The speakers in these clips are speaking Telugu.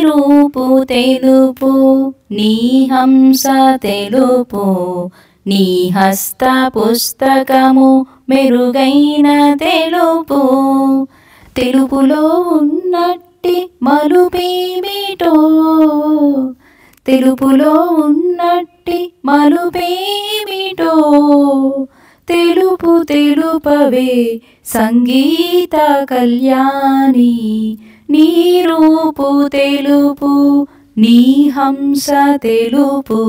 రూపు తెలుపు నీ హంస తెలుపు నీ హస్త పుస్తకము మెరుగైన తెలుపు తెలుపులో ఉన్నట్టి మలుపేమిటో తెలుపులో ఉన్నట్టి మలుపేమిటో తెలుపు తెలుపవే సంగీత కళ్యాణి నీ రూపు తెలుపు నీ హంస తెలుపు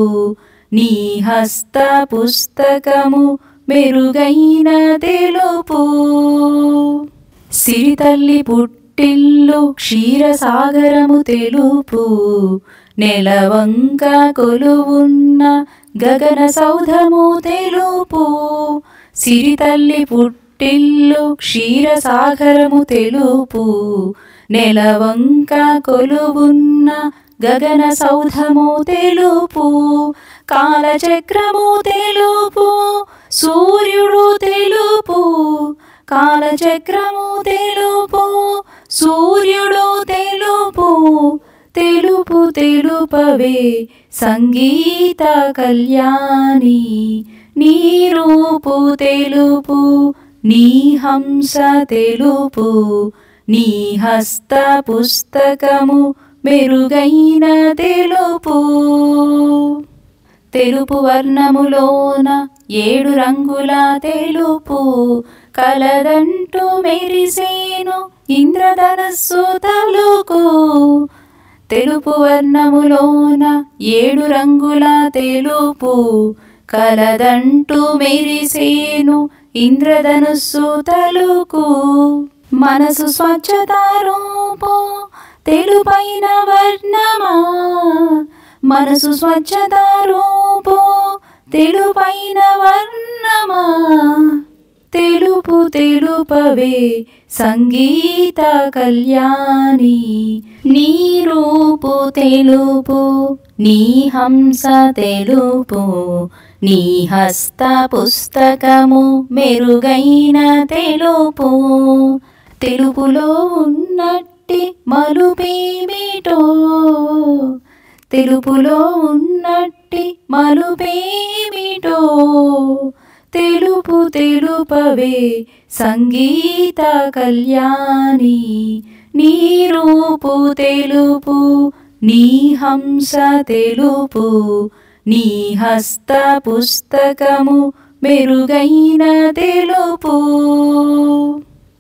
నీ హస్త పుస్తకము మెరుగైన తెలుపు సిరితల్లి పుట్టిల్లు క్షీరసాగరము తెలుపు నెలవంక కొలువున్న గగన సౌధము తెలుపు సిరితల్లి పుట్టిల్లు క్షీరసాగరము తెలుపు నెలవంక కొలువున్న గగన సౌధము తెలుపు కాలచక్రము తెలుపు సూర్యుడు తెలుపు కాలచక్రము తెలుపు సూర్యుడు తెలుపు తెలుపు తెలుపవే సంగీత కళ్యాణి నీ రూపు తెలుపు నీ హంస తెలుపు నీ హస్త పుస్తకము మెరుగైన తెలుపు తెలుపు వర్ణములోన 7 రంగుల తెలుపు కలదంటూ మెరిసేను ఇంద్రధనస్సు తలుకు తెలుపు వర్ణములోన 7 రంగుల తెలుపు కలదంటూ మెరిసేను ఇంద్రధనుస్సు తలుకు మనసు స్వచ్ఛతా రూపో తెలుపైన వర్ణమా మనసు స్వచ్ఛతా రూపో తెలుపైన వర్ణమా తెలుపు తెలుపవే సంగీత కళ్యాణి నీ రూపు తెలుపు నీ హంస తెలుపు నీ హస్త పుస్తకము మెరుగైన తెలుపు తెలుపులో ఉన్నట్టి మలుపేమిటో తెలుపులో ఉన్నట్టి మలుపేమిటో తెలుపు తెలుపవే సంగీత కళ్యాణి నీ రూపు తెలుపు నీ హంస తెలుపు నీ హస్త పుస్తకము మెరుగైన తెలుపు